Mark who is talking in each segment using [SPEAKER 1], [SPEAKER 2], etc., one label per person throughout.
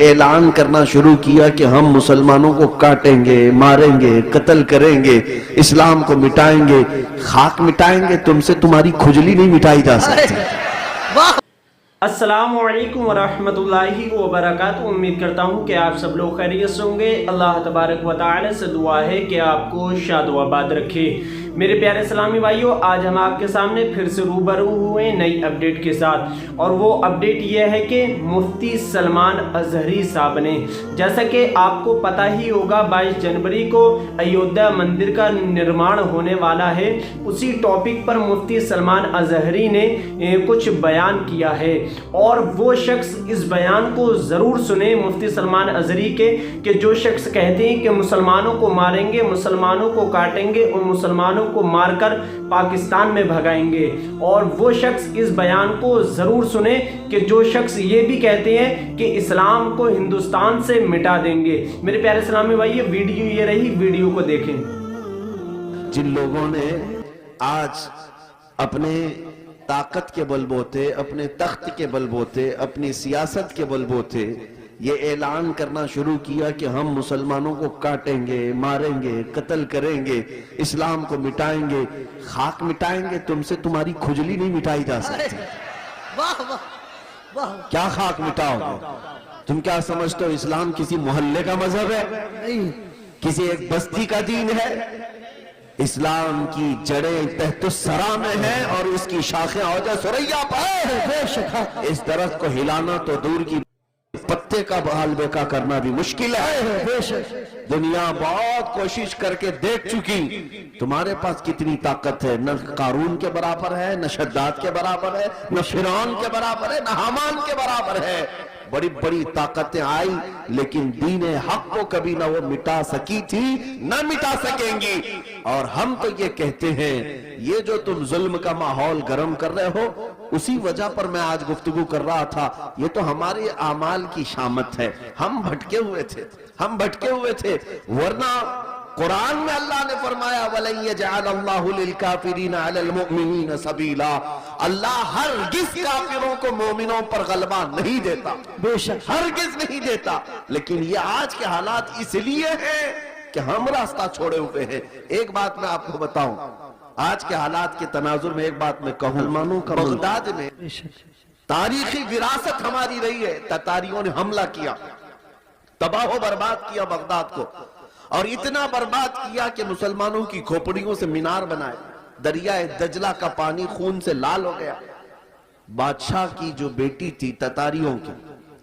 [SPEAKER 1] اعلان کرنا شروع کیا کہ ہم مسلمانوں کو کاٹیں گے، ماریں گے، قتل کریں گے، اسلام کو مٹائیں گے، خاک مٹائیں گے، تم سے تمہاری کھجلی نہیں مٹائی جا سکتی۔
[SPEAKER 2] السلام علیکم ورحمۃ اللہ وبرکاتہ۔ امید کرتا ہوں کہ آپ سب لوگ خیریت سے ہوں گے۔ اللہ تبارک و تعالی سے دعا ہے کہ آپ کو شاد و آباد رکھے۔ میرے پیارے اسلامی بھائیوں، آج ہم آپ کے سامنے پھر سے روبرو ہوئے نئی اپڈیٹ کے ساتھ، اور وہ اپڈیٹ یہ ہے کہ مفتی سلمان ازہری صاحب نے، جیسا کہ آپ کو پتہ ہی ہوگا، 22 جنوری کو ایودھیا مندر کا نرمان ہونے والا ہے۔ اسی ٹاپک پر مفتی سلمان ازہری نے کچھ بیان کیا ہے، اور وہ شخص اس بیان کو ضرور سنیں مفتی سلمان ازہری کے، کہ جو شخص کہتے ہیں کہ مسلمانوں کو ماریں گے، مسلمانوں کو کاٹیں گے اور مسلمانوں کو مار کر پاکستان میں بھگائیں گے۔ اور وہ شخص اس بیان کو ضرور سنیں کہ جو شخص یہ بھی کہتے ہیں کہ اسلام کو ہندوستان سے مٹا دیں گے۔ میرے پیارے اسلامی بھائی، ویڈیو یہ رہی، ویڈیو کو دیکھیں۔
[SPEAKER 1] جن لوگوں نے آج اپنے طاقت کے بل بوتے، اپنے تخت کے بل بوتے، اپنی سیاست کے بل بوتے یہ اعلان کرنا شروع کیا کہ ہم مسلمانوں کو کاٹیں گے، ماریں گے، قتل کریں گے، اسلام کو مٹائیں گے، خاک مٹائیں گے، تم سے تمہاری کھجلی نہیں مٹائی جا سکتی۔ کیا خاک مٹاؤ گے؟ تم کیا سمجھتے ہو اسلام کسی محلے کا مذہب ہے؟ کسی ایک بستی کا دین ہے؟ اسلام کی جڑیں تحت الثری میں ہیں اور اس کی شاخیں اوجہ ثریا پر۔ اس درخت کو ہلانا تو دور کی پتے کا بحال بیکا کرنا بھی مشکل ہے۔ دنیا بہت کوشش کر کے دیکھ چکی، تمہارے پاس کتنی طاقت ہے، نہ قارون کے برابر ہے، نہ شداد کے برابر ہے، نہ فرعون کے برابر ہے، نہ حامان کے برابر ہے۔ بڑی بڑی طاقتیں آئی لیکن دین حق کو کبھی نہ وہ مٹا سکی تھی، نہ مٹا سکیں گی۔ اور ہم تو یہ کہتے ہیں، یہ جو تم ظلم کا ماحول گرم کر رہے ہو، اسی وجہ پر میں آج گفتگو کر رہا تھا، یہ تو ہمارے اعمال کی شامت ہے۔ ہم بھٹکے ہوئے تھے، ورنہ قرآن میں اللہ نے فرمایا وَلَن يَجْعَلَ اللَّهُ لِلْكَافِرِينَ عَلَى الْمُؤْمِنِينَ سَبِيلًا، اللہ ہرگز کافروں کو مومنوں پر غلبہ نہیں دیتا، بے شک ہرگز نہیں دیتا۔ لیکن یہ آج کے حالات اس لیے ہیں کہ ہم راستہ چھوڑے ہوئے ہیں۔ ایک بات میں آپ کو بتاؤں، آج کے حالات کے تناظر میں ایک بات میں کہوں، مسلمانوں کا بغداد میں تاریخی وراثت ہماری رہی ہے، تتاریوں نے حملہ کیا، تباہ و برباد کیا بغداد کو، اور اتنا برباد کیا کہ مسلمانوں کی کھوپڑیوں سے مینار بنائے، دریائے دجلہ کا پانی خون سے لال ہو گیا۔ بادشاہ کی جو بیٹی تھی تتاریوں کی،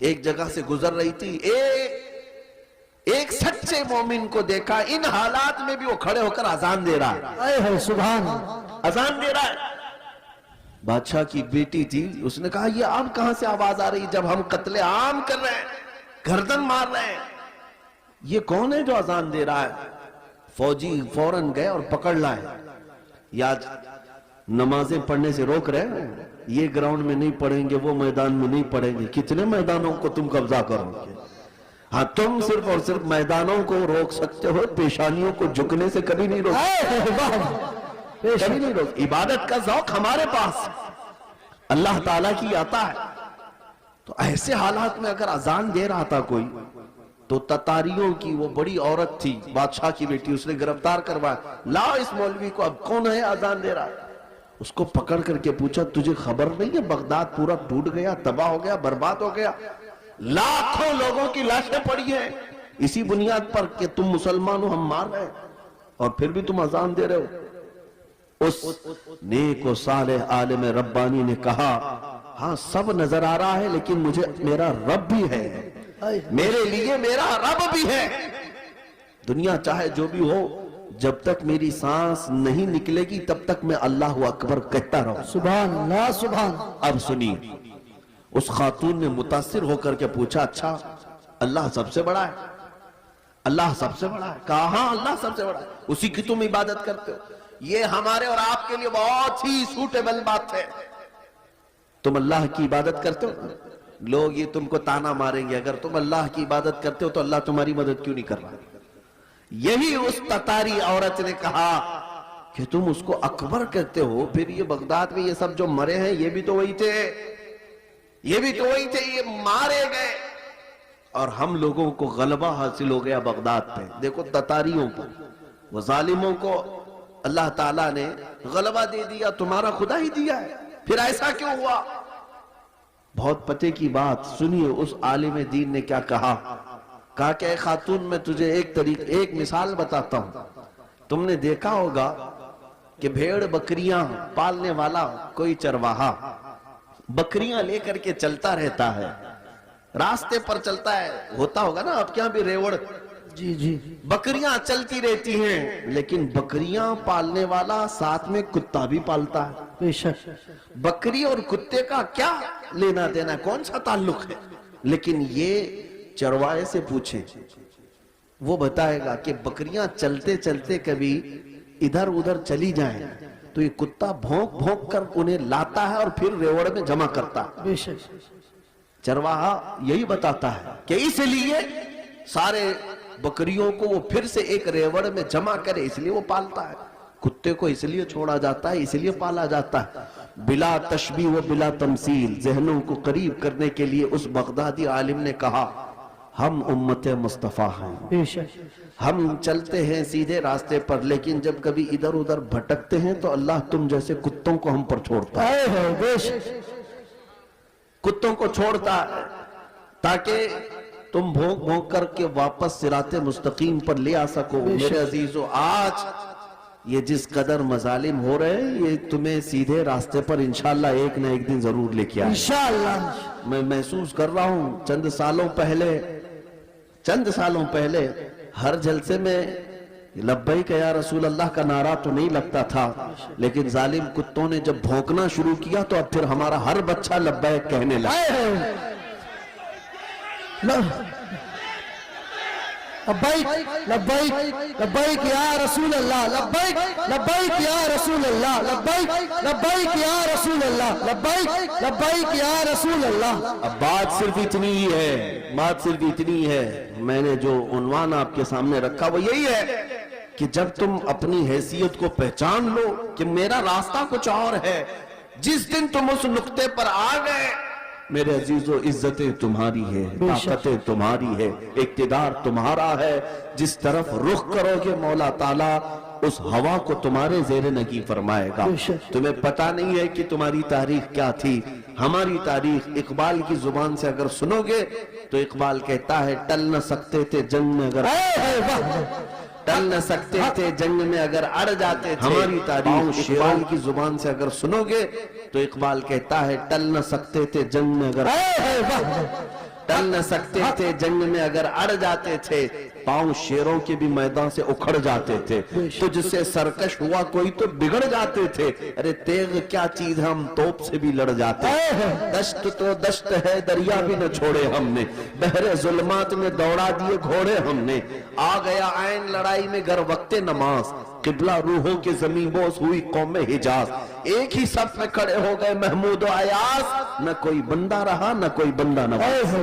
[SPEAKER 1] ایک جگہ سے گزر رہی تھی، ایک سچے مومن کو دیکھا، ان حالات میں بھی وہ کھڑے ہو کر اذان دے رہا ہے، سبحان اذان دے رہا ہے۔ بادشاہ کی بیٹی تھی، اس نے کہا یہ اب کہاں سے آواز آ رہی جب ہم قتل عام کر رہے ہیں، گردن مار رہے ہیں، یہ کون ہے جو اذان دے رہا ہے؟ فوجی فوراً گئے اور پکڑ لائے۔ یا نمازیں پڑھنے سے روک رہے ہیں، یہ گراؤنڈ میں نہیں پڑھیں گے، وہ میدان میں نہیں پڑھیں گے، کتنے میدانوں کو تم قبضہ کرو گے؟ ہاں، تم صرف اور صرف میدانوں کو روک سکتے ہو، پیشانیوں کو جھکنے سے کبھی نہیں کبھی نہیں روک۔ عبادت کا ذوق ہمارے پاس اللہ تعالیٰ کی آتا ہے۔ تو ایسے حالات میں اگر اذان دے رہا تھا کوئی، تو تتاریوں کی وہ بڑی عورت تھی، بادشاہ کی بیٹی، اس نے گرفتار کروایا، لا اس مولوی کو، اب کون ہے اذان دے رہا؟ اس کو پکڑ کر کے پوچھا تجھے خبر نہیں ہے بغداد پورا ٹوٹ گیا، تباہ ہو گیا، برباد ہو گیا، لاکھوں لوگوں کی لاشیں پڑی ہیں اسی بنیاد پر کہ تم مسلمان ہو، ہم مار رہے ہیں، اور پھر بھی تم اذان دے رہے ہو۔ اس نیک و صالح عالم ربانی نے کہا ہاں سب نظر آ رہا ہے لیکن مجھے میرا رب بھی ہے، میرے لیے میرا رب بھی ہے۔ دنیا چاہے جو بھی ہو، جب تک میری سانس نہیں نکلے گی تب تک میں اللہ اکبر کہتا رہوں۔ سبحان اللہ، سبحان۔ اب سنیے، اس خاتون نے متاثر ہو کر کے پوچھا اچھا اللہ سب سے بڑا ہے؟ اللہ سب سے بڑا ہے؟ کہا ہاں اللہ سب سے بڑا ہے، اسی کی تم عبادت کرتے ہو۔ یہ ہمارے اور آپ کے لیے بہت ہی سوٹیبل بات ہے، تم اللہ کی عبادت کرتے ہو، لوگ یہ تم کو تانا ماریں گے اگر تم اللہ کی عبادت کرتے ہو تو اللہ تمہاری مدد کیوں نہیں کر رہا؟ یہی اس تتاری عورت نے کہا کہ تم اس کو اکبر کہتے ہو، پھر یہ بغداد میں یہ سب جو مرے ہیں یہ بھی تو وہی تھے، یہ بھی تو وہی تھے، یہ مارے گئے، اور ہم لوگوں کو غلبہ حاصل ہو گیا بغداد پہ. دیکھو تتاریوں پر، وہ ظالموں کو اللہ تعالیٰ نے غلبہ دے دیا، تمہارا خدا ہی دیا ہے، پھر ایسا کیوں ہوا؟ بہت پتے کی بات سنیے. اس عالم دین نے کیا کہا کہ اے خاتون میں تجھے ایک مثال بتاتا ہوں. تم نے دیکھا ہوگا کہ بھیڑ بکریاں پالنے والا کوئی چرواہا بکریاں لے کر کے چلتا رہتا ہے، راستے پر چلتا ہے، ہوتا ہوگا نا آپ کے یہاں بھی ریوڑ،
[SPEAKER 3] جی جی
[SPEAKER 1] بکریاں چلتی رہتی ہیں، لیکن بکریاں پالنے والا ساتھ میں کتا بھی پالتا ہے.
[SPEAKER 3] بے شک.
[SPEAKER 1] بکری اور کتے کا کیا لینا دینا، کون سا تعلق ہے؟ لیکن یہ چرواہے سے پوچھیں، وہ بتائے گا کہ بکریاں چلتے چلتے کبھی ادھر ادھر چلی جائیں تو یہ کتا بھونک بھونک کر انہیں لاتا ہے اور پھر ریوڑ میں جمع کرتا ہے.
[SPEAKER 3] بے شک.
[SPEAKER 1] چرواہا یہی بتاتا ہے کہ اس لیے سارے بکریوں کو وہ پھر سے ایک ریوڑ میں جمع کرے، اس لیے وہ پالتا ہے. کتے کو اس لیے چھوڑا جاتا ہے، اس لیے پالا جاتا ہے. بلا تشبیہ و بلا تمثیل، ذہنوں کو قریب کرنے کے لیے اس بغدادی عالم نے کہا ہم امت مصطفیٰ ہیں،
[SPEAKER 3] بے شک.
[SPEAKER 1] ہم چلتے ہیں سیدھے راستے پر، لیکن جب کبھی ادھر ادھر بھٹکتے ہیں تو اللہ تم جیسے کتوں کو ہم پر چھوڑتا ہے.
[SPEAKER 3] بے شک.
[SPEAKER 1] کتوں کو چھوڑتا ہے تاکہ تم بھونک بھونک کر کے واپس صراط مستقیم پر لے آ سکو. میرے عزیزو، آج یہ جس قدر مظالم ہو رہے ہیں، یہ تمہیں سیدھے راستے پر انشاءاللہ ایک نہ ایک دن ضرور لے کے آئے.
[SPEAKER 3] انشاءاللہ.
[SPEAKER 1] میں محسوس کر رہا ہوں چند سالوں پہلے ہر جلسے میں لبیک یا رسول اللہ کا نعرہ تو نہیں لگتا تھا، لیکن ظالم کتوں نے جب بھونکنا شروع کیا تو اب پھر ہمارا ہر بچہ لبیک کہنے لگا.
[SPEAKER 3] لبیک لبیک لبیک یا رسول اللہ، لبیک لبیک یا رسول اللہ، لبیک لبیک یا رسول اللہ، لبیک لبیک یا رسول اللہ.
[SPEAKER 1] اب بات صرف اتنی ہے، میں نے جو عنوان آپ کے سامنے رکھا وہ یہی ہے کہ جب تم اپنی حیثیت کو پہچان لو کہ میرا راستہ کچھ اور ہے، جس دن تم اس نقطے پر آ گئے، میرے عزیزو، عزتیں تمہاری ہے، طاقتیں تمہاری ہے، اقتدار تمہارا ہے. جس طرف رخ کرو گے مولا تعالیٰ اس ہوا کو تمہارے زیر نگی فرمائے گا. تمہیں پتہ نہیں ہے کہ تمہاری تاریخ کیا تھی. ہماری تاریخ اقبال کی زبان سے اگر سنو گے تو اقبال کہتا ہے ٹل نہ سکتے تھے جنگ میں اگر جنگ میں اگر اڑ جاتے تھے. ہماری تاریخ اقبال کی زبان سے اگر سنو گے تو اقبال کہتا ہے ٹل نہ سکتے تھے جنگ میں جنگ میں اگر اڑ جاتے تھے، پاؤں شیروں کے بھی میدان سے اکھڑ جاتے تھے. تو جس سے سرکش ہوا کوئی تو بگڑ جاتے تھے. ارے تیغ کیا چیز، ہم توپ سے بھی لڑ جاتے. دشت تو دشت ہے، دریا بھی نہ چھوڑے ہم نے، بحر ظلمات میں دوڑا دیے گھوڑے ہم نے. آ گیا عین لڑائی میں گر وقت نماز، قبلہ روحوں کے زمین بوس ہوئی قوم حجاز. ایک ہی صف میں کھڑے ہو گئے محمود و ایاز، نہ کوئی بندہ رہا نہ کوئی بندہ نواز.